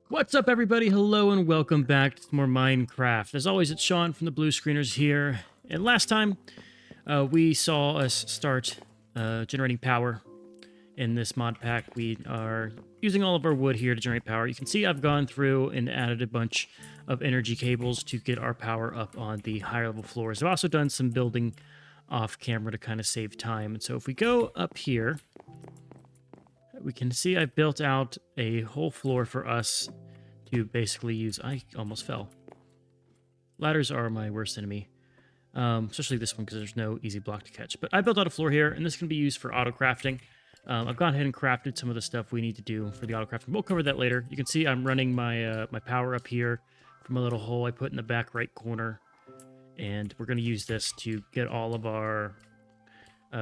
What's up, everybody? Hello and welcome back to more Minecraft. As always, it's Sean from the Blue Screeners here. And last time, we saw us start generating power in this mod pack. We are using all of our wood here to generate power. You can see I've gone through and added a bunch of energy cables to get our power up on the higher level floors. I've also done some building off camera to kind of save time. And so if we go up here, we can see I've built out a whole floor for us to basically use. I almost fell. Ladders are my worst enemy, especially this one because there's no easy block to catch. But I built out a floor here, and this can be used for auto crafting. I've gone ahead and crafted some of the stuff we need to do for the auto crafting. We'll cover that later. You can see I'm running my my power up here from a little hole I put in the back right corner, and we're going to use this to get all of our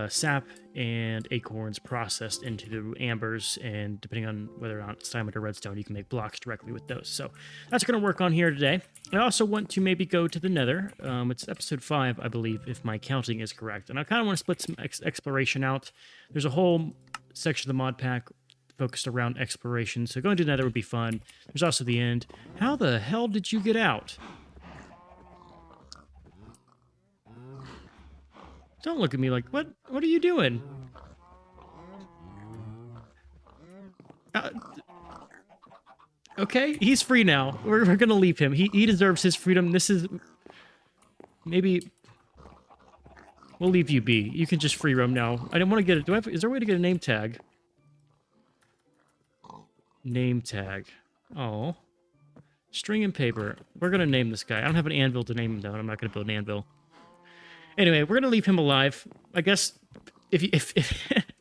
sap and acorns processed into the ambers, and depending on whether or not it's diamond or redstone, you can make blocks directly with those. So that's going to work on here today. I also want to maybe go to the nether. It's episode 5, I believe, if my counting is correct. And I kind of want to split some exploration out. There's a whole section of the mod pack focused around exploration, so going to the nether would be fun. There's also the end. How the hell did you get out? Don't look at me like, what are you doing? Okay, he's free now. We're gonna leave him. He deserves his freedom. This is... Maybe... We'll leave you be. You can just free roam now. I didn't want to get it. Is there a way to get a name tag? Name tag. Oh. String and paper. We're gonna name this guy. I don't have an anvil to name him, though. I'm not gonna build an anvil. Anyway, we're gonna leave him alive. I guess if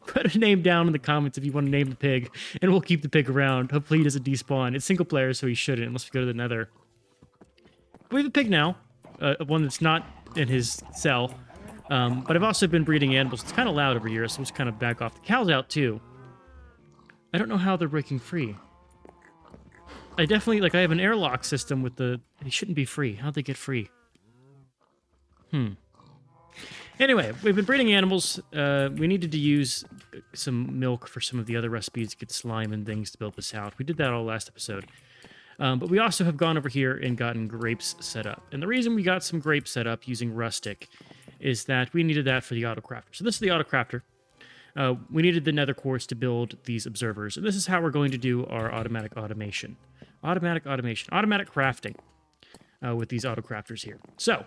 put a name down in the comments if you want to name the pig, and we'll keep the pig around. Hopefully he doesn't despawn. It's single player, so he shouldn't unless we go to the nether. We have a pig now, one that's not in his cell. But I've also been breeding animals. It's kind of loud over here, so let's kind of back off. The cow's out too. I don't know how they're breaking free. I definitely I have an airlock system with the. They shouldn't be free. How'd they get free? Anyway, we've been breeding animals. We needed to use some milk for some of the other recipes to get slime and things to build this out. We did that all last episode. But we also have gone over here and gotten grapes set up. And the reason we got some grapes set up using rustic is that we needed that for the auto crafter. So this is the auto crafter. We needed the nether quartz to build these observers. And this is how we're going to do our automatic automation. Automatic crafting with these auto crafters here. So...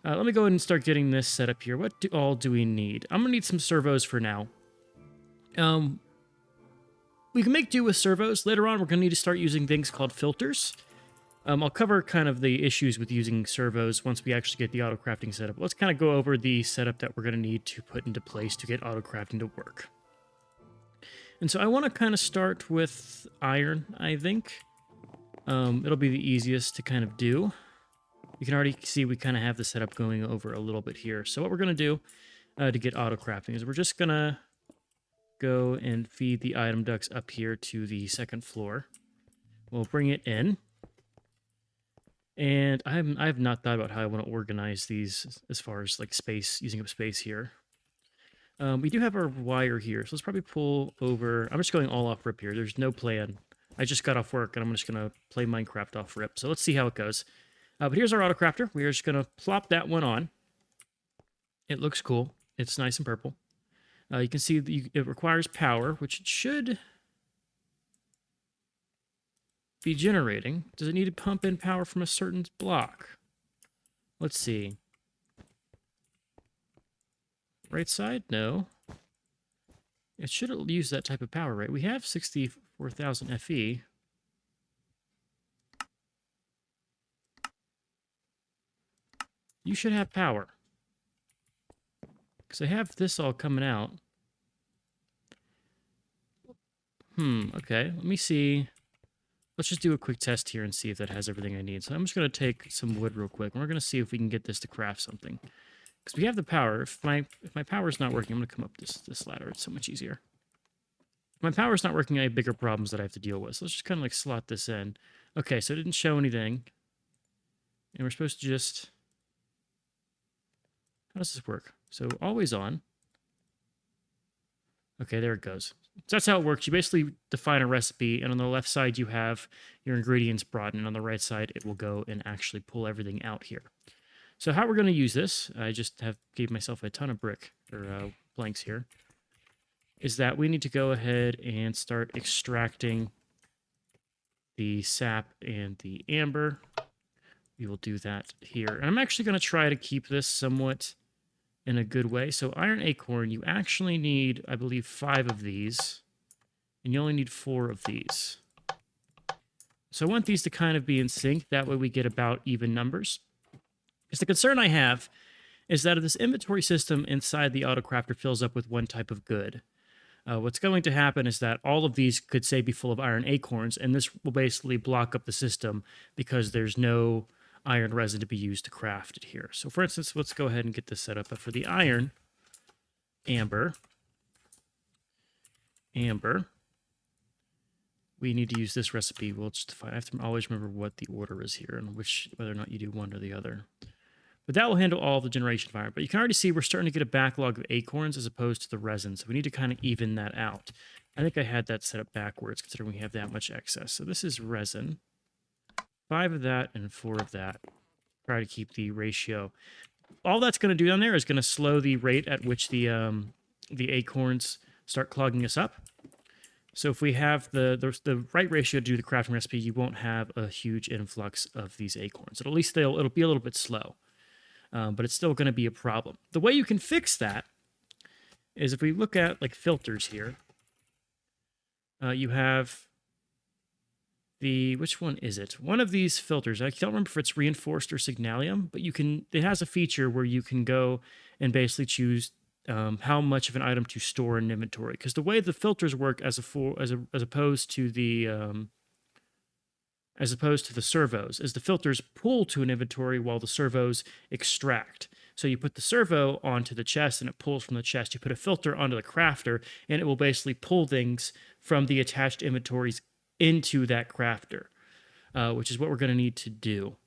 let me go ahead and start getting this set up here. What all do we need? I'm going to need some servos for now. We can make do with servos. Later on, we're going to need to start using things called filters. I'll cover kind of the issues with using servos once we actually get the auto crafting set up. Let's kind of go over the setup that we're going to need to put into place to get auto crafting to work. And so I want to kind of start with iron, I think. It'll be the easiest to kind of do. You can already see we kind of have the setup going over a little bit here. So what we're going to do to get auto crafting is we're just going to go and feed the item ducts up here to the second floor. We'll bring it in. And I have not thought about how I want to organize these as far as space, using up space here. We do have our wire here, so let's probably pull over. I'm just going all off rip here. There's no plan. I just got off work and I'm just going to play Minecraft off rip. So let's see how it goes. But here's our auto crafter. We're just going to plop that one on. It looks cool. It's nice and purple. You can see that it requires power, which it should be generating. Does it need to pump in power from a certain block? Let's see. Right side? No. It should use that type of power, right? We have 64,000 FE. You should have power. Because I have this all coming out. Okay. Let me see. Let's just do a quick test here and see if that has everything I need. So I'm just going to take some wood real quick, and we're going to see if we can get this to craft something. Because we have the power. If my power's not working, I'm going to come up this ladder. It's so much easier. If my power's not working, I have bigger problems that I have to deal with. So let's just kind of slot this in. Okay, so it didn't show anything. And we're supposed to just... How does this work? So always on. Okay, there it goes. So that's how it works. You basically define a recipe, and on the left side you have your ingredients brought, and on the right side it will go and actually pull everything out here. So how we're going to use this, I just gave myself a ton of brick or blanks here, is that we need to go ahead and start extracting the sap and the amber. We will do that here. And I'm actually going to try to keep this somewhat in a good way. So iron acorn, you actually need, I believe, 5 of these, and you only need 4 of these. So I want these to kind of be in sync. That way we get about even numbers. Because the concern I have is that if this inventory system inside the autocrafter fills up with one type of good, what's going to happen is that all of these could, say, be full of iron acorns, and this will basically block up the system because there's no iron resin to be used to craft it here. So for instance, let's go ahead and get this set up. But for the iron, amber, we need to use this recipe. We'll just I have to always remember what the order is here and whether or not you do one or the other. But that will handle all the generation of iron. But you can already see we're starting to get a backlog of acorns as opposed to the resin. So we need to kind of even that out. I think I had that set up backwards considering we have that much excess. So this is resin. 5 of that and 4 of that. Try to keep the ratio. All that's going to do down there is going to slow the rate at which the acorns start clogging us up. So if we have the right ratio to do the crafting recipe, you won't have a huge influx of these acorns. At least it'll be a little bit slow. But it's still going to be a problem. The way you can fix that is if we look at like filters here, you have which one is it? One of these filters, I don't remember if it's reinforced or signalium, but it has a feature where you can go and basically choose how much of an item to store in inventory. Because the way the filters work as opposed to the servos, is the filters pull to an inventory while the servos extract. So you put the servo onto the chest and it pulls from the chest. You put a filter onto the crafter and it will basically pull things from the attached inventories into that crafter, which is what we're going to need to do.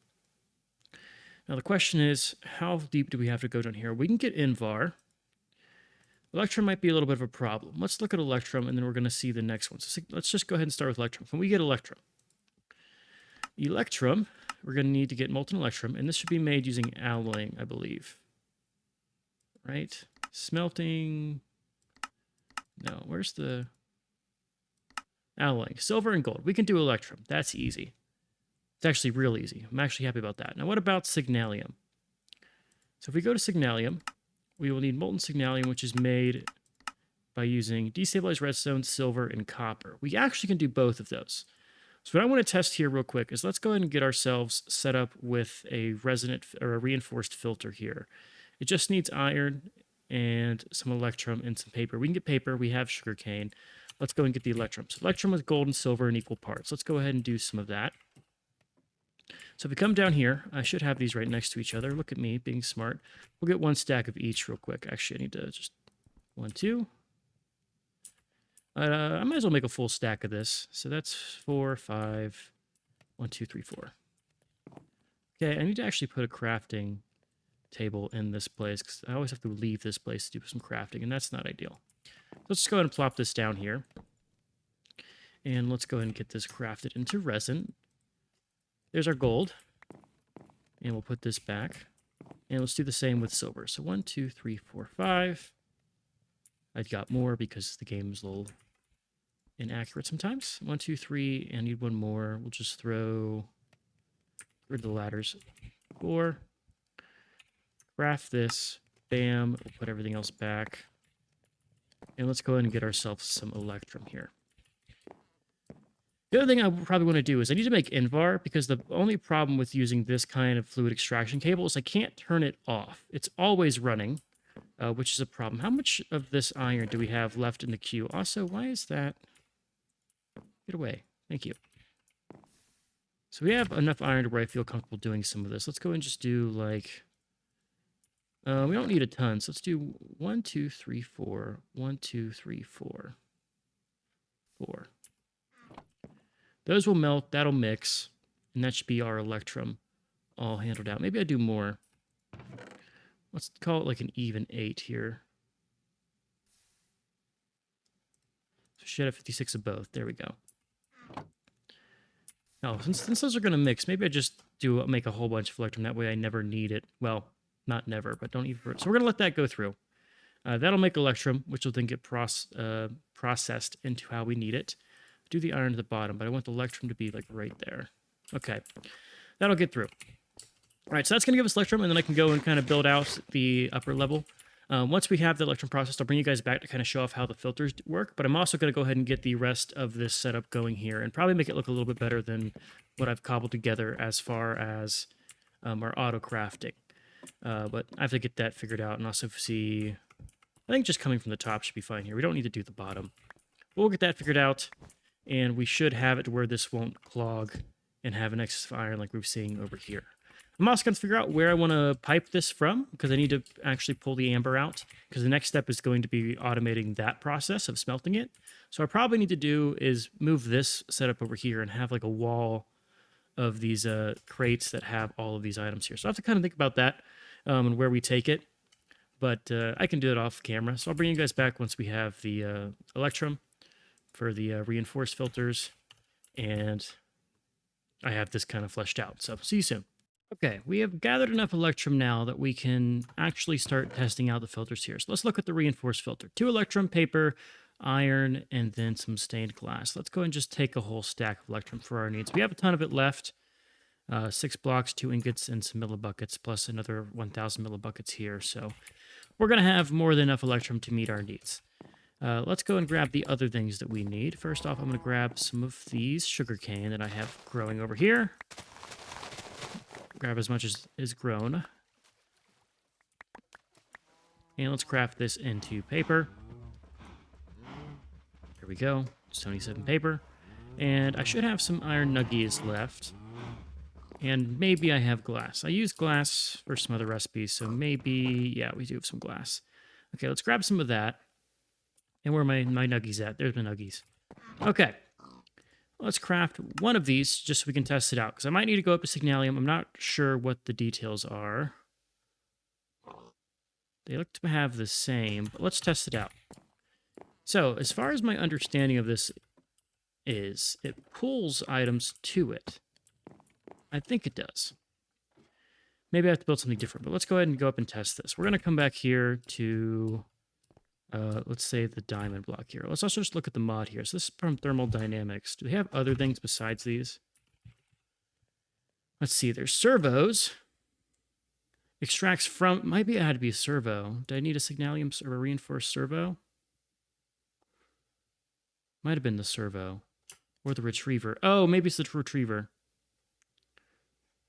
Now the question is, how deep do we have to go down here? We can get Invar. Electrum might be a little bit of a problem. Let's look at Electrum and then we're going to see the next one. So let's just go ahead and start with Electrum. Can we get Electrum? Electrum, we're going to need to get molten Electrum, and this should be made using alloying, I believe. Right? Smelting. No, where's the alloying? Silver and gold. We can do Electrum. That's easy. It's actually real easy. I'm actually happy about that. Now, what about Signalium? So if we go to Signalium, we will need molten Signalium, which is made by using destabilized redstone, silver, and copper. We actually can do both of those. So what I want to test here real quick is let's go ahead and get ourselves set up with a resonant or a reinforced filter here. It just needs iron and some electrum and some paper. We can get paper. We have sugarcane. Let's go and get the electrum. So electrum with gold and silver in equal parts. Let's go ahead and do some of that. So if we come down here, I should have these right next to each other. Look at me being smart. We'll get 1 stack of each real quick. Actually, I need to just 1, 2. I might as well make a full stack of this. So that's 4, 5, 1, 2, 3, 4. Okay, I need to actually put a crafting table in this place because I always have to leave this place to do some crafting, and that's not ideal. Let's go ahead and plop this down here. And let's go ahead and get this crafted into resin. There's our gold. And we'll put this back. And let's do the same with silver. So 1, 2, 3, 4, 5. I've got more because the game is a little inaccurate sometimes. 1, 2, 3, and I need 1 more. We'll just throw rid of the ladders. 4. Craft this. Bam. We'll put everything else back. And let's go ahead and get ourselves some electrum here. The other thing I probably want to do is I need to make Invar because the only problem with using this kind of fluid extraction cable is I can't turn it off. It's always running. Which is a problem. How much of this iron do we have left in the queue? Also, why is that? Get away. Thank you. So we have enough iron to where I feel comfortable doing some of this. Let's go and just do like... we don't need a ton, so let's do 1, 2, 3, 4. 1, 2, 3, 4. 4. Those will melt. That'll mix. And that should be our electrum all handled out. Maybe I do more. Let's call it like an even 8 here. Should have 56 of both. There we go. Oh, since those are going to mix, maybe I just make a whole bunch of electrum. That way I never need it. Well, not never, but don't even... So we're going to let that go through. That'll make electrum, which will then get processed into how we need it. Do the iron at the bottom, but I want the electrum to be like right there. Okay, that'll get through. All right, so that's going to give us electrum, and then I can go and kind of build out the upper level. Once we have the electrum processed, I'll bring you guys back to kind of show off how the filters work, but I'm also going to go ahead and get the rest of this setup going here and probably make it look a little bit better than what I've cobbled together as far as our auto crafting. But I have to get that figured out and also see... I think just coming from the top should be fine here. We don't need to do the bottom. But we'll get that figured out, and we should have it to where this won't clog and have an excess of iron like we're seeing over here. I'm also going to figure out where I want to pipe this from, because I need to actually pull the amber out, because the next step is going to be automating that process of smelting it. So what I probably need to do is move this setup over here and have like a wall of these crates that have all of these items here. So I have to kind of think about that and where we take it. But I can do it off camera. So I'll bring you guys back once we have the electrum for the reinforced filters. And I have this kind of fleshed out. So see you soon. Okay, we have gathered enough electrum now that we can actually start testing out the filters here. So let's look at the reinforced filter. 2 electrum, paper, iron, and then some stained glass. Let's go and just take a whole stack of electrum for our needs. We have a ton of it left. 6 blocks, 2 ingots, and some millibuckets, plus another 1,000 millibuckets here. So we're going to have more than enough electrum to meet our needs. Let's go and grab the other things that we need. First off, I'm going to grab some of these sugarcane that I have growing over here. Grab as much as is grown. And let's craft this into paper. Here we go. It's 27 paper. And I should have some iron nuggies left. And maybe I have glass. I use glass for some other recipes, so maybe, yeah, we do have some glass. Okay, let's grab some of that. And where are my nuggies at? There's my nuggies. Okay. Let's craft one of these just so we can test it out, because I might need to go up to Signalium. I'm not sure what the details are. They look to have the same, but let's test it out. So, as far as my understanding of this is, it pulls items to it. I think it does. Maybe I have to build something different, but let's go ahead and go up and test this. We're going to come back here to... let's say the diamond block here. Let's also just look at the mod here. So this is from Thermodynamics. Do they have other things besides these? Let's see. There's servos. Extracts from... Maybe it had to be a servo. Do I need a Signalium or a reinforced servo? Might have been the servo. Or the retriever. Oh, maybe it's the retriever.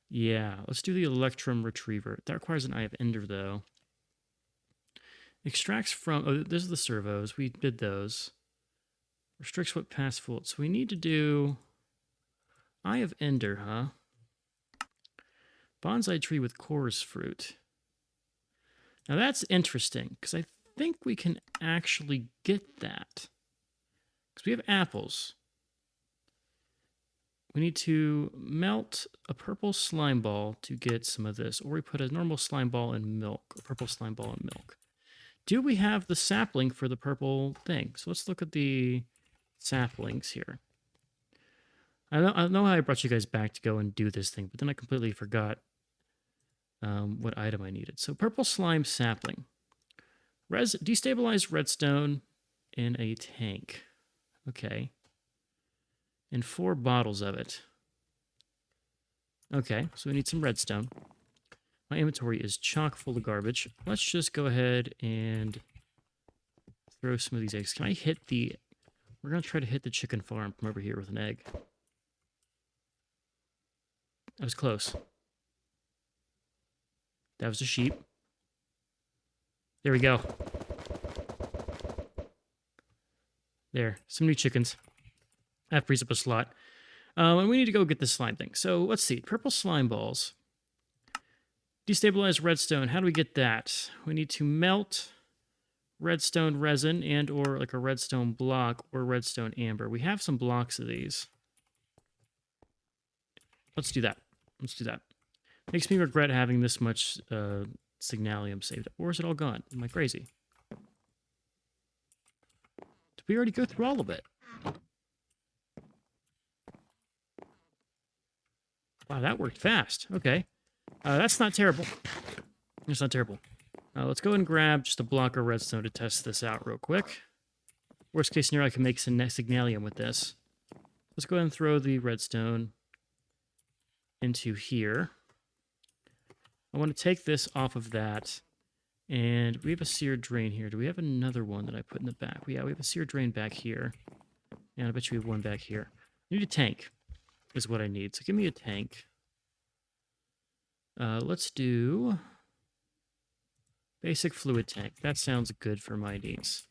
Yeah, let's do the electrum retriever. That requires an Eye of Ender, though. Extracts from... Oh, this is the servos. We did those. Restricts what pass full. So we need to do... Eye of Ender, huh? Bonsai tree with chorus fruit. Now that's interesting, because I think we can actually get that. Because we have apples. We need to melt a purple slime ball to get some of this. Or we put a normal slime ball in milk. A purple slime ball in milk. Do we have the sapling for the purple thing? So let's look at the saplings here. I know how I brought you guys back to go and do this thing, but then I completely forgot what item I needed. So purple slime sapling. Destabilized redstone in a tank. Okay. And 4 bottles of it. Okay, so we need some redstone. My inventory is chock full of garbage. Let's just go ahead and throw some of these eggs. Can I hit the... We're going to try to hit the chicken farm from over here with an egg. That was close. That was a sheep. There we go. There, some new chickens. That frees up a slot. And we need to go get the slime thing. So let's see. Purple slime balls. Destabilized redstone. How do we get that? We need to melt redstone resin and or like a redstone block or redstone amber. We have some blocks of these. Let's do that. Let's do that. Makes me regret having this much Signalium saved up. Or is it all gone? Am I crazy? Did we already go through all of it? Wow, that worked fast. Okay. That's not terrible. It's not terrible. Let's go and grab just a block of redstone to test this out real quick. Worst case scenario, I can make some signalium with this. Let's go ahead and throw the redstone into here. I want to take this off of that. And we have a seared drain here. Do we have another one that I put in the back? Yeah, we have a seared drain back here. And I bet you we have one back here. I need a tank is what I need. So give me a tank. Let's do basic fluid tank. That sounds good for my needs.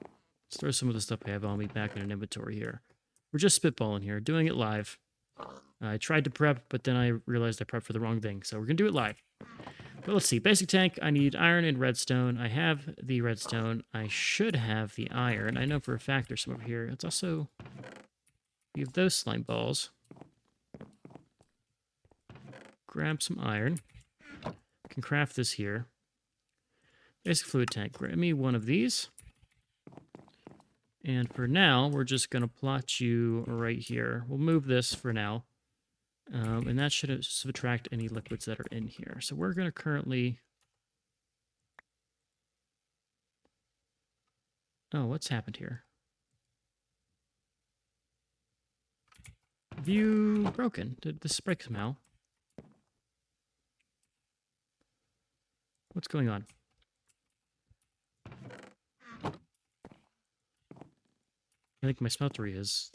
Let's throw some of the stuff I have on me back in an inventory here. We're just spitballing here, doing it live. I tried to prep, but then I realized I prepped for the wrong thing. So we're going to do it live. But let's see. Basic tank, I need iron and redstone. I have the redstone. I should have the iron. I know for a fact there's some over here. It's also... we have those slime balls. Grab some iron. Can craft this here. Basic fluid tank. Grab me one of these. And for now, we're just going to plot you right here. We'll move this for now. And that should subtract any liquids that are in here. So we're going to currently... oh, what's happened here? View broken. Did this break somehow? What's going on? I think my smeltery is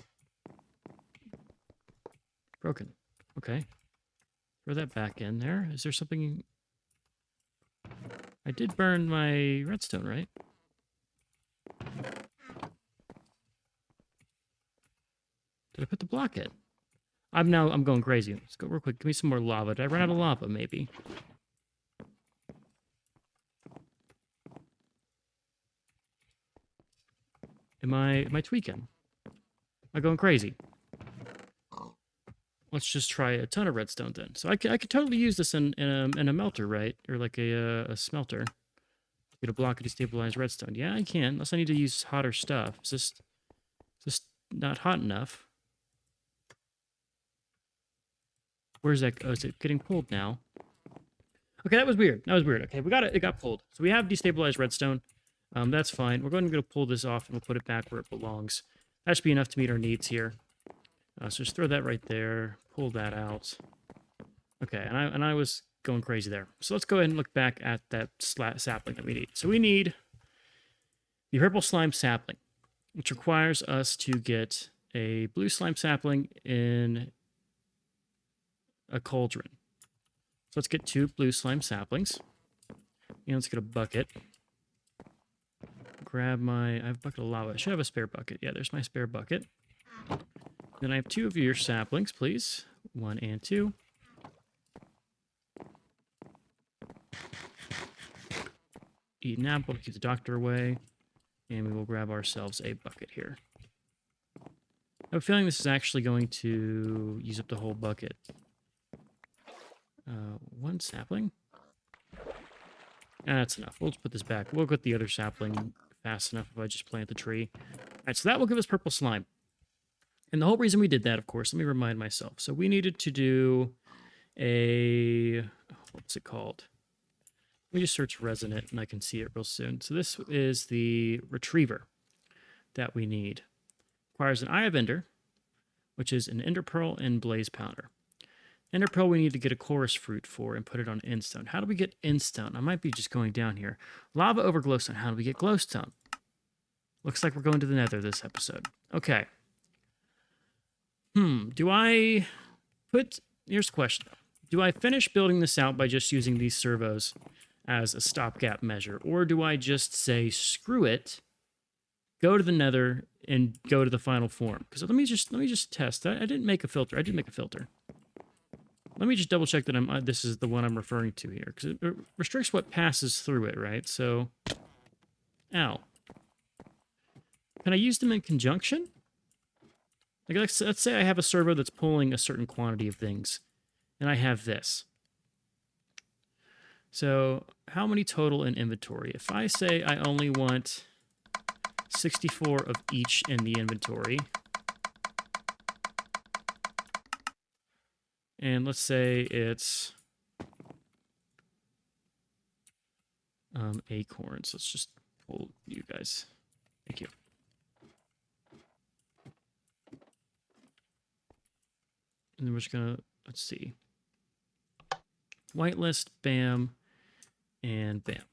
broken. Okay. Throw that back in there. Is there something... I did burn my redstone, right? Did I put the block in? I'm going crazy. Let's go real quick. Give me some more lava. Did I run out of lava, maybe? Am I tweaking? Am I going crazy? Let's just try a ton of redstone then. So I could totally use this in a melter, right? Or like a smelter. Get a block of destabilized redstone. Yeah, I can. Unless I need to use hotter stuff. Is this not hot enough? Where's that? Oh, is it getting pulled now? Okay, that was weird. That was weird. Okay, we got it. It got pulled. So we have destabilized redstone. That's fine. We're going to pull this off and we'll put it back where it belongs. That should be enough to meet our needs here. So just throw that right there. Pull that out. Okay, and I was going crazy there. So let's go ahead and look back at that sapling that we need. So we need the purple slime sapling, which requires us to get a blue slime sapling in a cauldron. So let's get 2 blue slime saplings. And let's get a bucket. Grab I have a bucket of lava. I should have a spare bucket. Yeah, there's my spare bucket. Then I have 2 of your saplings, please. 1 and 2. Eat an apple to keep the doctor away. And we will grab ourselves a bucket here. I have a feeling this is actually going to use up the whole bucket. 1 sapling. That's enough. We'll just put this back. We'll get the other sapling fast enough if I just plant the tree. All right, so that will give us purple slime. And the whole reason we did that, of course, let me remind myself. So we needed to do a... what's it called? Let me just search resonant and I can see it real soon. So this is the retriever that we need. Requires an Eye of Ender, which is an ender pearl and blaze powder. Ender pearl we need to get a chorus fruit for and put it on endstone. How do we get endstone? I might be just going down here. Lava over glowstone. How do we get glowstone? Looks like we're going to the nether this episode. Okay. Do I put... here's the question. Do I finish building this out by just using these servos as a stopgap measure? Or do I just say, screw it, go to the nether, and go to the final form? Because let me just test. I didn't make a filter. I did make a filter. Let me just double check that this is the one I'm referring to here. Because it restricts what passes through it, right? So, ow. Can I use them in conjunction? Like, let's say I have a servo that's pulling a certain quantity of things, and I have this. So how many total in inventory? If I say I only want 64 of each in the inventory, and let's say it's acorns. Let's just pull you guys. Thank you. And then we're just gonna, let's see. Whitelist, bam, and bam.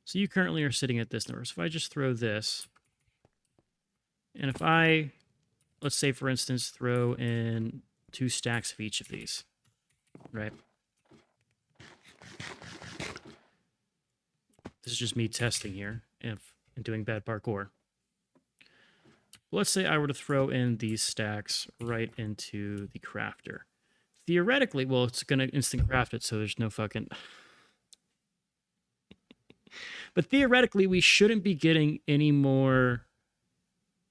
So you currently are sitting at this number. So if I just throw this, and if I, let's say for instance, throw in 2 stacks of each of these, right? This is just me testing here and doing bad parkour. Let's say I were to throw in these stacks right into the crafter. Theoretically, well, it's going to instant craft it, so there's no fucking... But theoretically, we shouldn't be getting any more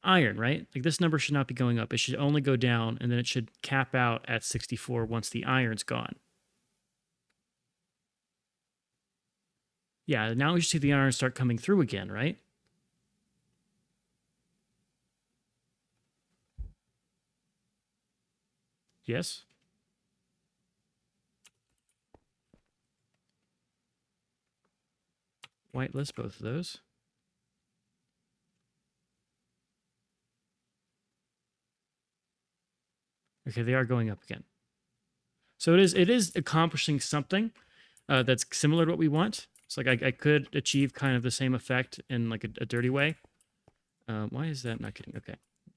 iron, right? Like, this number should not be going up. It should only go down, and then it should cap out at 64 once the iron's gone. Yeah, now we should see the iron start coming through again, right? Yes? Whitelist, both of those. Okay, they are going up again. So it is accomplishing something that's similar to what we want. It's like I could achieve kind of the same effect in like a dirty way. Why is that not getting... Okay.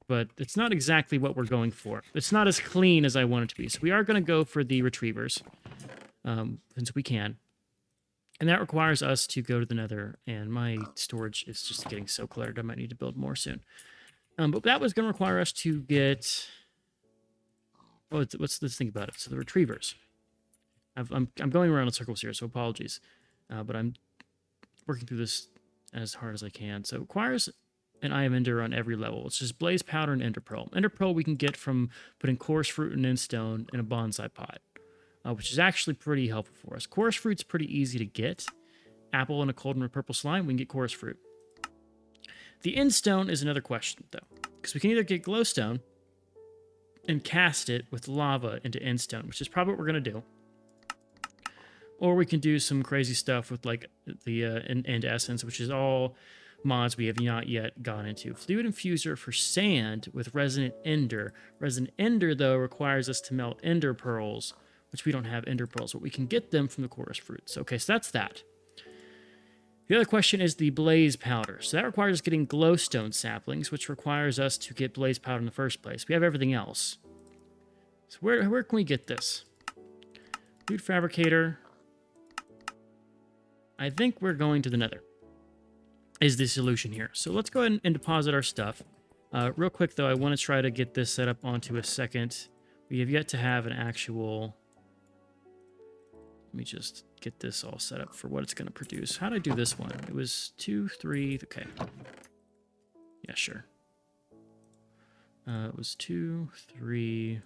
But it's not exactly what we're going for. It's not as clean as I want it to be. So we are going to go for the retrievers, since we can. And that requires us to go to the nether, and my storage is just getting so cluttered I might need to build more soon. But that was going to require us to get... Oh, let's think about it. So the retrievers. I'm going around in circles here, so apologies. But I'm working through this as hard as I can. So it requires an Eye of Ender on every level. It's just Blaze Powder and Ender Pearl. Ender Pearl we can get from putting Coarse Fruit and Endstone in a bonsai pot, which is actually pretty helpful for us. Coarse Fruit's pretty easy to get. Apple and a Cauldron of Purple Slime, we can get Coarse Fruit. The Endstone is another question, though, because we can either get Glowstone and cast it with lava into Endstone, which is probably what we're going to do. Or we can do some crazy stuff with, like, the End Essence, which is all mods we have not yet gone into. Fluid Infuser for sand with Resonant Ender. Resonant Ender, though, requires us to melt Ender Pearls, which we don't have Ender Pearls, but we can get them from the Chorus Fruits. Okay, so that's that. The other question is the Blaze Powder. So that requires us getting Glowstone Saplings, which requires us to get Blaze Powder in the first place. We have everything else. So where can we get this? Food Fabricator. I think we're going to the nether is the solution here. So let's go ahead and deposit our stuff. Real quick, though, I want to try to get this set up onto a second. We have yet to have an actual... Let me just get this all set up for what it's going to produce. How did I do this one? It was 2, 3... Okay. Yeah, sure. It was 2, 3...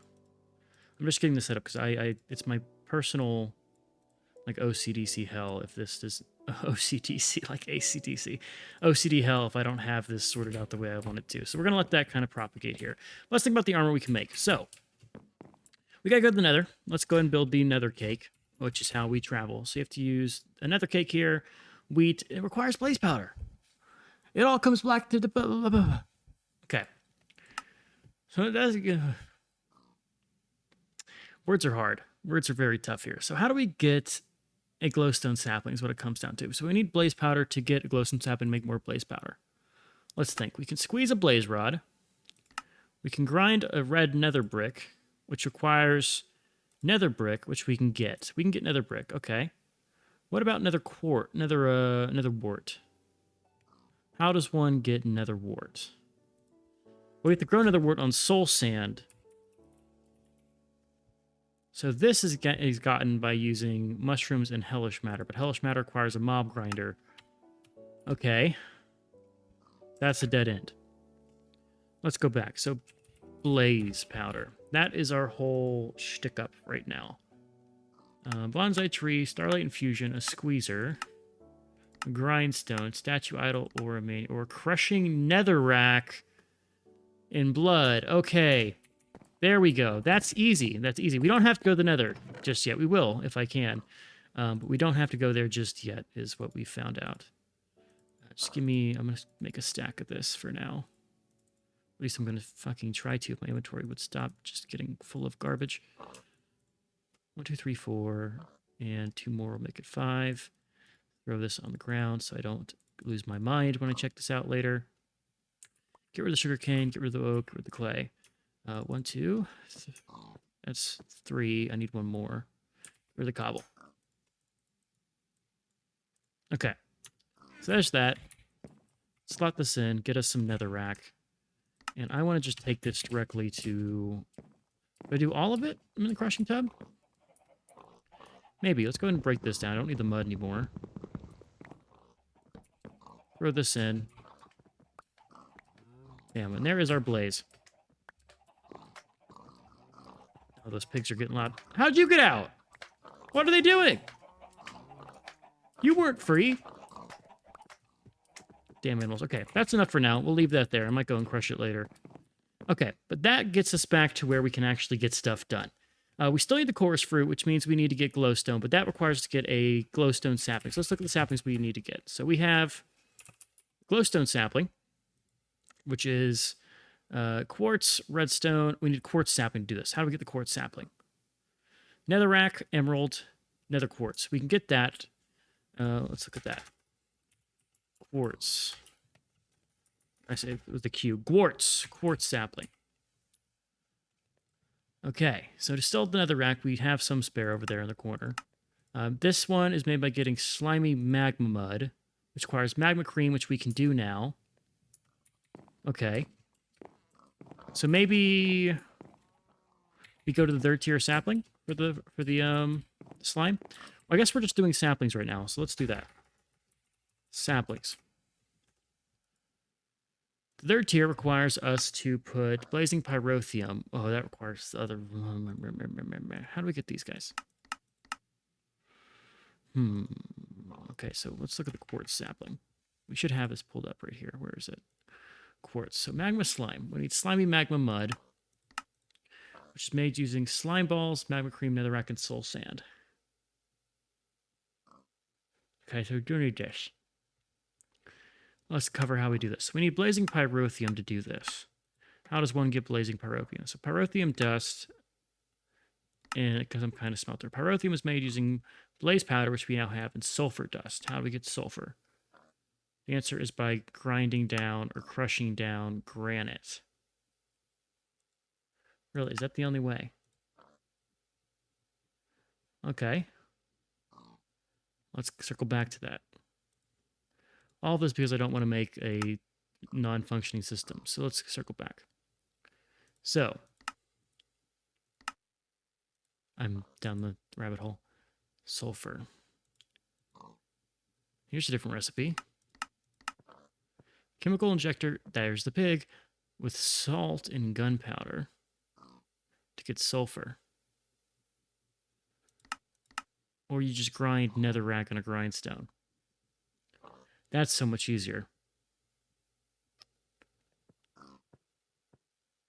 I'm just getting this set up because it's my personal... like OCDC hell if this is OCDC, like ACDC. OCD hell if I don't have this sorted out the way I want it to. So we're going to let that kind of propagate here. Let's think about the armor we can make. So we got to go to the nether. Let's go ahead and build the nether cake, which is how we travel. So you have to use a nether cake here, wheat. It requires blaze powder. It all comes back to the... Okay. So that's... Words are hard. Words are very tough here. So how do we get a glowstone sapling is what it comes down to. So we need blaze powder to get a glowstone sapling and make more blaze powder. Let's think. We can squeeze a blaze rod. We can grind a red nether brick, which requires nether brick, which we can get. We can get nether brick. Okay. What about nether quart? Nether wart. How does one get nether wart? Well, we have to grow nether wart on soul sand. So this is gotten by using mushrooms and hellish matter, but hellish matter requires a mob grinder. Okay. That's a dead end. Let's go back. So blaze powder. That is our whole shtick up right now. Bonsai tree, starlight infusion, a squeezer, a grindstone, statue idol, or crushing netherrack in blood. Okay, there we go. That's easy. That's easy. We don't have to go to the nether just yet. We will if I can, but we don't have to go there just yet. Is what we found out. Just give me. I'm gonna make a stack of this for now. At least I'm gonna fucking try to if my inventory would stop just getting full of garbage. 1, 2, 3, 4, and 2 more will make it 5. Throw this on the ground so I don't lose my mind when I check this out later. Get rid of the sugar cane, get rid of the oak, get rid of the clay. 1, 2. That's 3. I need 1 more. Get rid of the cobble. Okay. So there's that. Slot this in, get us some netherrack. And I want to just take this directly to... Do I do all of it in the crushing tub? Maybe. Let's go ahead and break this down. I don't need the mud anymore. Throw this in. Damn, and there is our blaze. Oh, those pigs are getting loud. How'd you get out? What are they doing? You weren't free. Damn animals. Okay, that's enough for now. We'll leave that there. I might go and crush it later. Okay, but that gets us back to where we can actually get stuff done. We still need the chorus fruit, which means we need to get glowstone, but that requires us to get a glowstone sapling. So let's look at the saplings we need to get. So we have glowstone sapling, which is quartz, redstone. We need quartz sapling to do this. How do we get the quartz sapling? Netherrack, emerald, nether quartz. We can get that. Let's look at that. Quartz. I say it with the Q. Quartz sapling. Okay, to still the netherrack, we have some spare over there in the corner. This one is made by getting slimy magma mud, which requires magma cream, which we can do now. Okay. So maybe we go to the 3rd tier sapling for the slime. Well, I guess we're just doing saplings right now, so let's do that. Saplings. The 3rd tier requires us to put blazing pyrotheum. Oh, that requires the other... How do we get these guys? Okay, so let's look at the quartz sapling. We should have this pulled up right here. Where is it? Quartz. So magma slime. We need slimy magma mud, which is made using slime balls, magma cream, netherrack, and soul sand. Okay, so we do need this. Let's cover how we do this. We need blazing pyrotheum to do this. How does one get blazing pyrotheum? So pyrotheum dust, and because I'm kind of smelter. Pyrotheum is made using blaze powder, which we now have, and sulfur dust. How do we get sulfur? The answer is by grinding down or crushing down granite. Really, is that the only way? Okay. Let's circle back to that. All of this because I don't want to make a non-functioning system. So let's circle back. So, I'm down the rabbit hole. Sulfur. Here's a different recipe. Chemical injector, there's the pig, with salt and gunpowder to get sulfur. Or you just grind netherrack on a grindstone. That's so much easier.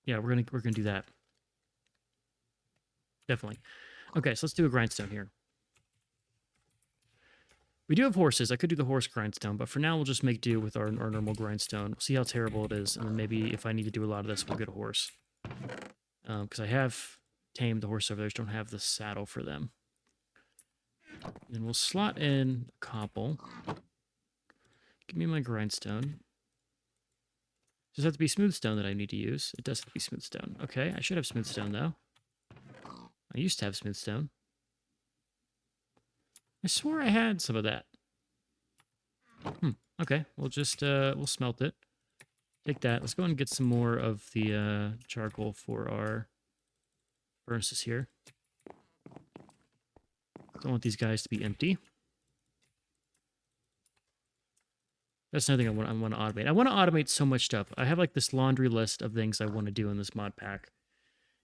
Yeah, we're gonna do that. Definitely. Okay, so let's do a grindstone here. We do have horses. I could do the horse grindstone, but for now we'll just make do with our normal grindstone. We'll see how terrible it is, and then maybe if I need to do a lot of this, we'll get a horse. Because I have tamed the horse over there. I just don't have the saddle for them. Then we'll slot in cobble. Give me my grindstone. Does it have to be smooth stone that I need to use? It does have to be smooth stone. Okay, I should have smooth stone, though. I used to have smooth stone. I swore I had some of that. Okay, we'll just, we'll smelt it. Take that. Let's go and get some more of the charcoal for our furnaces here. Don't want these guys to be empty. That's another thing I want to automate. I want to automate so much stuff. I have like this laundry list of things I want to do in this mod pack.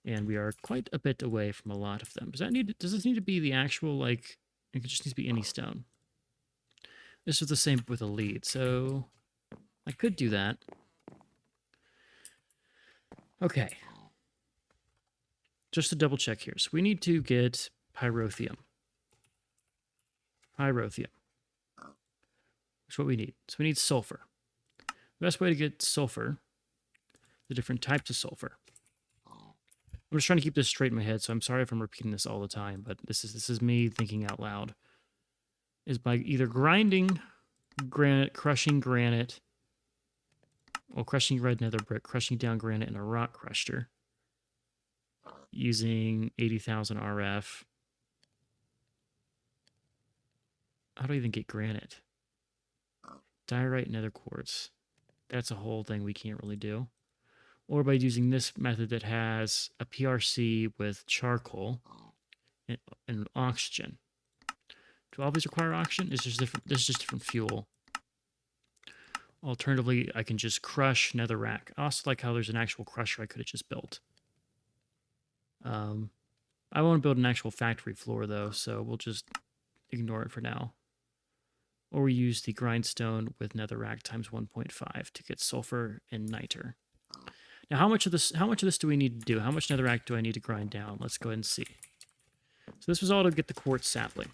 And we are quite a bit away from a lot of them. Does this need to be the actual, like, it just needs to be any stone? This is the same with a lead, so I could do that. Okay. Just to double check here. So we need to get pyrotheum. Pyrotheum. That's what we need. So we need sulfur. The best way to get sulfur, the different types of sulfur. I'm just trying to keep this straight in my head, so I'm sorry if I'm repeating this all the time, but this is me thinking out loud. Is by either grinding granite, crushing granite, or crushing red nether brick, crushing down granite in a rock crusher, using 80,000 RF. How do I even get granite? Diorite nether quartz. That's a whole thing we can't really do. Or by using this method that has a PRC with charcoal and oxygen. Do all these require oxygen? It's just different. This is just different fuel. Alternatively, I can just crush netherrack. I also like how there's an actual crusher I could have just built. I want to build an actual factory floor, though, so we'll just ignore it for now. Or we use the grindstone with netherrack times 1.5 to get sulfur and niter. Now, how much of this do we need to do? How much netherrack do I need to grind down? Let's go ahead and see. So this was all to get the quartz sapling.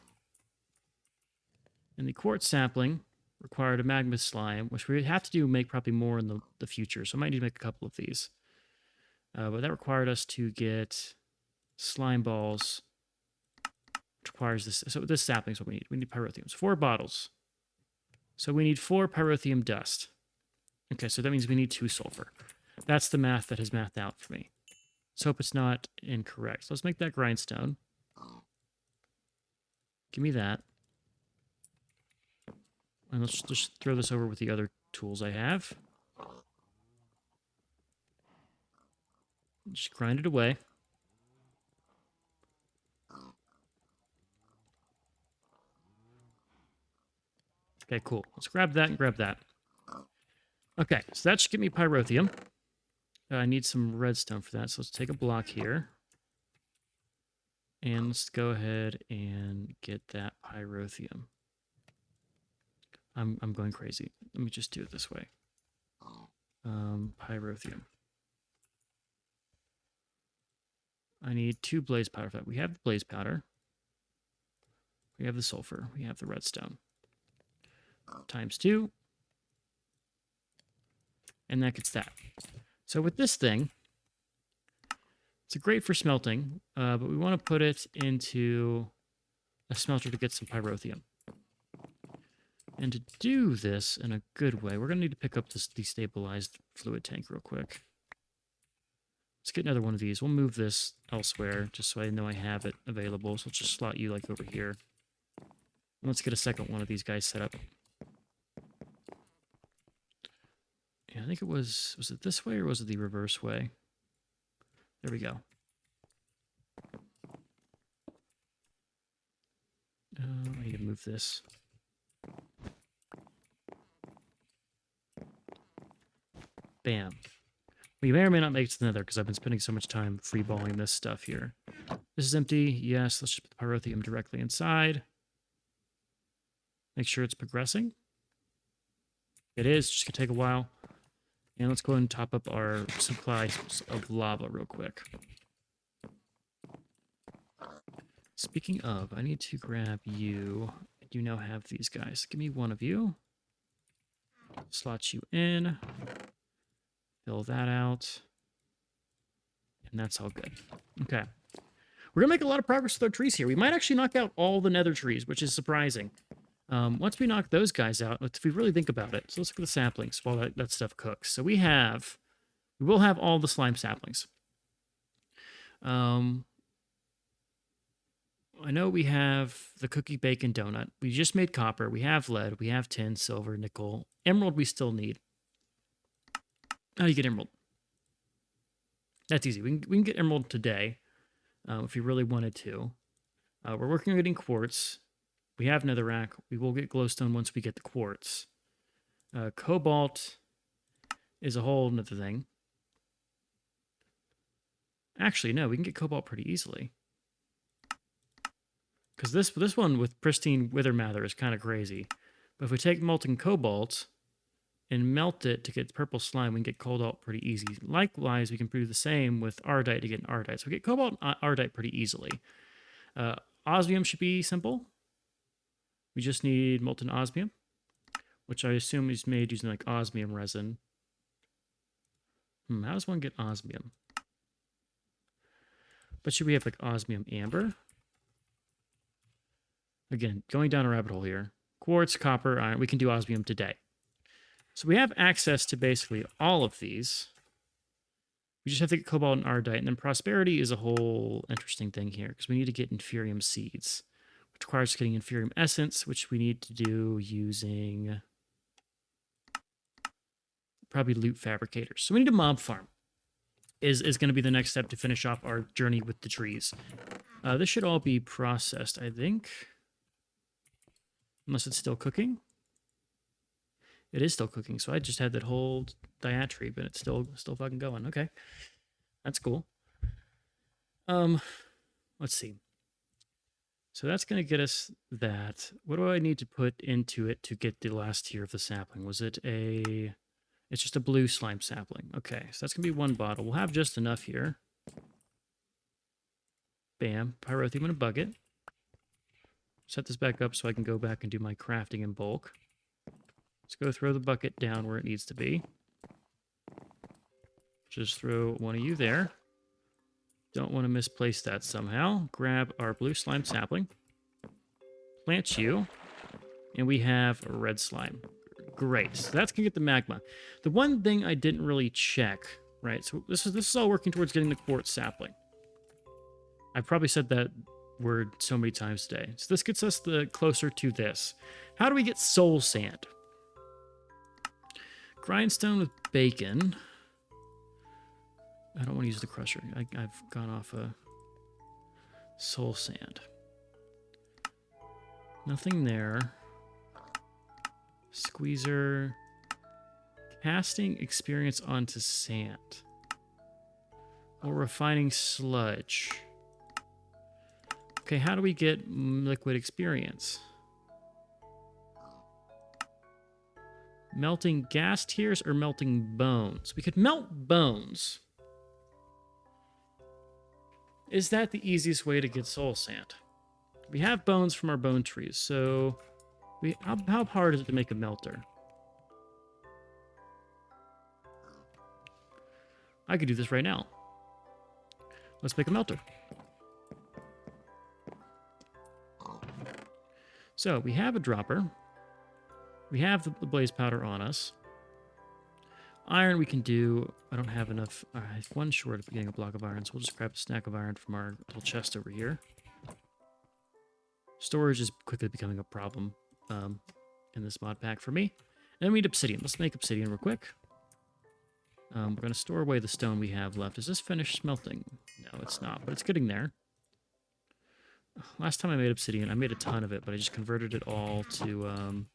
And the quartz sapling required a magma slime, which we have to make probably more in the future. So I might need to make a couple of these. But that required us to get slime balls, which requires this. So this sapling is what we need. We need pyrotheum. So 4 bottles. So we need 4 pyrotheum dust. Okay, so that means we need 2 sulfur. That's the math that has mathed out for me. Let's hope it's not incorrect. So let's make that grindstone. Give me that. And let's just throw this over with the other tools I have. Just grind it away. Okay, cool. Let's grab that and grab that. Okay, so that should give me pyrotheum. I need some redstone for that, so let's take a block here. And let's go ahead and get that pyrotheum. I'm going crazy. Let me just do it this way. Pyrotheum. I need 2 blaze powder for that. We have the blaze powder. We have the sulfur. We have the redstone. Times 2. And that gets that. So with this thing, it's great for smelting, but we want to put it into a smelter to get some pyrotheum. And to do this in a good way, we're going to need to pick up this destabilized fluid tank real quick. Let's get another one of these. We'll move this elsewhere just so I know I have it available. So let's just slot you like over here. And let's get a second one of these guys set up. Yeah, I think it was it this way or was it the reverse way? There we go. I need to move this. Bam. We may or may not make it to the nether because I've been spending so much time freeballing this stuff here. This is empty. Yes, let's just put the pyrotheum directly inside. Make sure it's progressing. It is. Just going to take a while. And let's go ahead and top up our supply of lava real quick. Speaking of, I need to grab you. I do now have these guys. Give me one of you. Slot you in. Fill that out. And that's all good. Okay. We're going to make a lot of progress with our trees here. We might actually knock out all the nether trees, which is surprising. Once we knock those guys out, if we really think about it, so let's look at the saplings while that stuff cooks. So we will have all the slime saplings. I know we have the cookie, bacon, donut. We just made copper. We have lead. We have tin, silver, nickel. Emerald we still need. How do you get emerald? That's easy. We can get emerald today if we really wanted to. We're working on getting quartz. We have netherrack. We will get glowstone once we get the quartz. Cobalt is a whole other thing. Actually, no, we can get cobalt pretty easily. Because this one with pristine wither mather is kind of crazy. But if we take molten cobalt and melt it to get purple slime, we can get cobalt pretty easy. Likewise, we can do the same with ardite to get an ardite. So we get cobalt and ardite pretty easily. Osmium should be simple. We just need molten osmium, which I assume is made using like osmium resin. How does one get osmium? But should we have like osmium amber? Again, going down a rabbit hole here. Quartz, copper, iron. We can do osmium today. So we have access to basically all of these. We just have to get cobalt and ardite. And then prosperity is a whole interesting thing here because we need to get inferium seeds, which requires getting inferium essence, which we need to do using probably loot fabricators. So we need a mob farm is going to be the next step to finish off our journey with the trees. This should all be processed, I think. Unless it's still cooking. It is still cooking, so I just had that whole diatribe, but it's still fucking going. Okay. That's cool. Let's see. So that's going to get us that. What do I need to put into it to get the last tier of the sapling? Was it a... It's just a blue slime sapling. Okay, so that's going to be one bottle. We'll have just enough here. Bam. Pyrotheum in a bucket. Set this back up so I can go back and do my crafting in bulk. Let's go throw the bucket down where it needs to be. Just throw one of you there. Don't want to misplace that somehow. Grab our blue slime sapling. Plant you. And we have a red slime. Great. So that's going to get the magma. The one thing I didn't really check, right? So this is all working towards getting the quartz sapling. I've probably said that word so many times today. So this gets us closer to this. How do we get soul sand? Grindstone with bacon. I don't want to use the crusher. I've gone off a soul sand. Nothing there. Squeezer. Casting experience onto sand. Or refining sludge. Okay, how do we get liquid experience? Melting gas tiers or melting bones? We could melt bones. Is that the easiest way to get soul sand? We have bones from our bone trees, so how hard is it to make a melter? I could do this right now. Let's make a melter. So we have a dropper. We have the blaze powder on us. Iron we can do. I don't have enough. I have one short of getting a block of iron, so we'll just grab a stack of iron from our little chest over here. Storage is quickly becoming a problem in this mod pack for me. And then we need obsidian. Let's make obsidian real quick. We're going to store away the stone we have left. Is this finished smelting? No, it's not, but it's getting there. Last time I made obsidian, I made a ton of it, but I just converted it all to,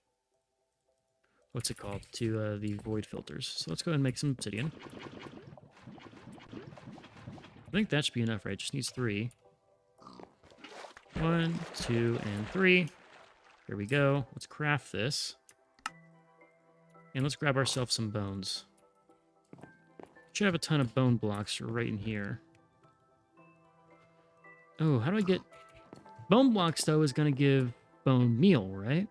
what's it called? To the void filters. So let's go ahead and make some obsidian. I think that should be enough, right? It just needs 3. 1, 2, and 3. Here we go. Let's craft this. And let's grab ourselves some bones. Should have a ton of bone blocks right in here. Oh, how do I get... Bone blocks, though, is going to give bone meal, right?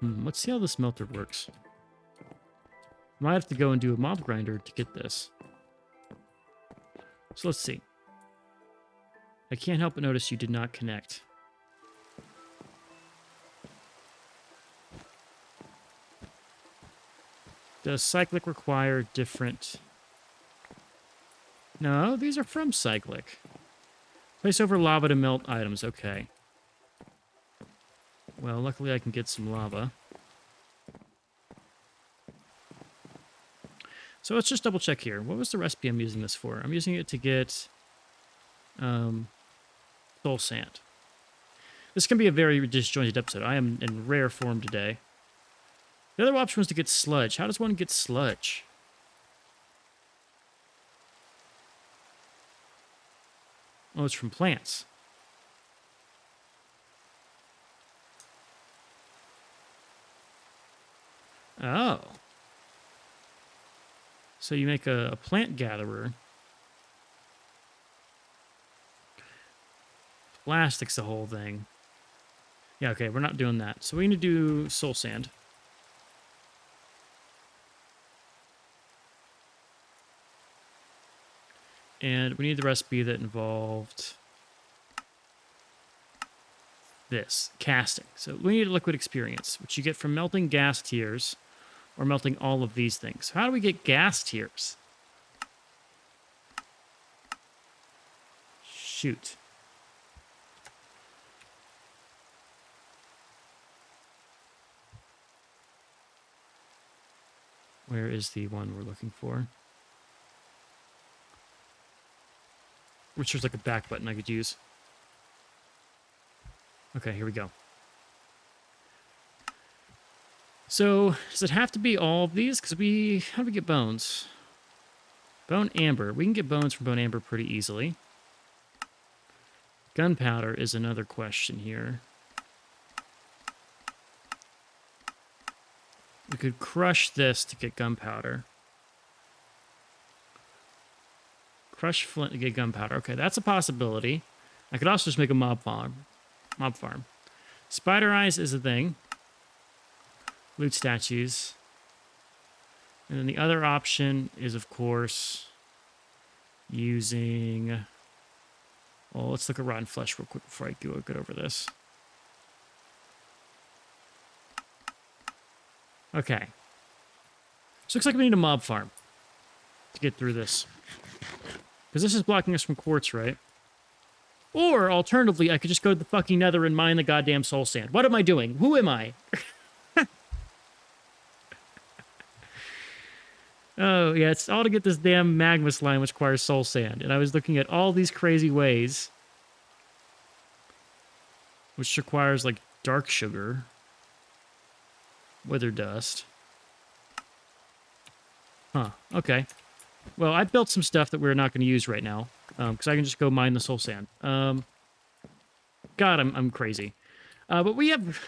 Let's see how this melter works. Might have to go and do a mob grinder to get this. So let's see. I can't help but notice you did not connect. Does cyclic require different... No, these are from cyclic. Place over lava to melt items. Okay. Well, luckily I can get some lava. So let's just double check here. What was the recipe I'm using this for? I'm using it to get soul sand. This can be a very disjointed episode. I am in rare form today. The other option was to get sludge. How does one get sludge? Oh, it's from plants. Oh. So you make a plant gatherer. Plastics the whole thing. Yeah, okay, we're not doing that. So we need to do soul sand. And we need the recipe that involved this, casting. So we need a liquid experience, which you get from melting gas tiers or melting all of these things. How do we get gas tiers? Shoot. Where is the one we're looking for? Which there's like a back button I could use. Okay, here we go. So, does it have to be all of these? Because how do we get bones? Bone amber. We can get bones from bone amber pretty easily. Gunpowder is another question here. We could crush this to get gunpowder. Crush flint to get gunpowder. Okay, that's a possibility. I could also just make a mob farm. Spider eyes is a thing. Loot statues. And then the other option is, of course, using... Well, let's look at rotten flesh real quick before I go get over this. Okay. So looks like we need a mob farm to get through this. Because this is blocking us from quartz, right? Or, alternatively, I could just go to the fucking nether and mine the goddamn soul sand. What am I doing? Who am I? Oh, yeah, it's all to get this damn magma slime, which requires soul sand. And I was looking at all these crazy ways. Which requires, like, dark sugar. Wither dust. Huh, okay. Well, I built some stuff that we're not going to use right now. Because I can just go mine the soul sand. God, I'm crazy. But we have...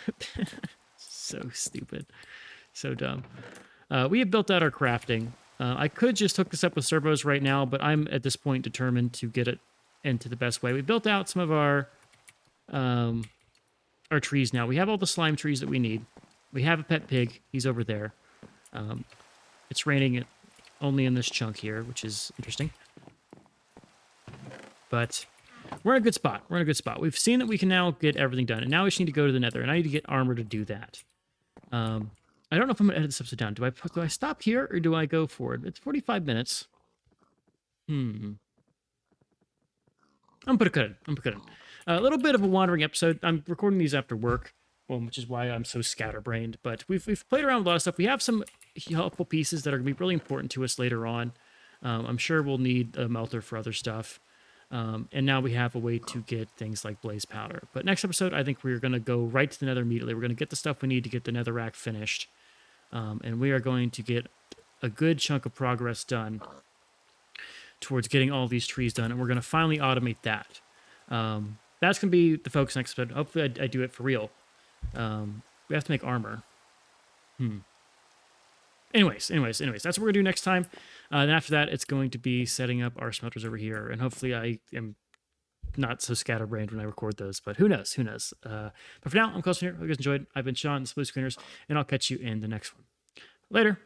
So stupid. So dumb. We have built out our crafting. I could just hook this up with servos right now, but I'm at this point determined to get it into the best way. We built out some of our trees now. We have all the slime trees that we need. We have a pet pig. He's over there. It's raining only in this chunk here, which is interesting. But we're in a good spot. We're in a good spot. We've seen that we can now get everything done, and now we just need to go to the nether, and I need to get armor to do that. I don't know if I'm going to edit this episode down. Do I stop here, or do I go forward? It's 45 minutes. I'm going to put it in. A little bit of a wandering episode. I'm recording these after work, which is why I'm so scatterbrained. But we've played around with a lot of stuff. We have some helpful pieces that are going to be really important to us later on. I'm sure we'll need a melter for other stuff. And now we have a way to get things like blaze powder. But next episode, I think we're going to go right to the nether immediately. We're going to get the stuff we need to get the nether rack finished. And we are going to get a good chunk of progress done towards getting all these trees done. And we're going to finally automate that. That's going to be the focus next episode. Hopefully I do it for real. We have to make armor. Anyways, that's what we're going to do next time. And after that, it's going to be setting up our smelters over here. And hopefully I am not so scatterbrained when I record those. But who knows? But for now, I'm Close here. Hope you guys enjoyed. I've been Sean, the Blue Screeners, and I'll catch you in the next one. Later.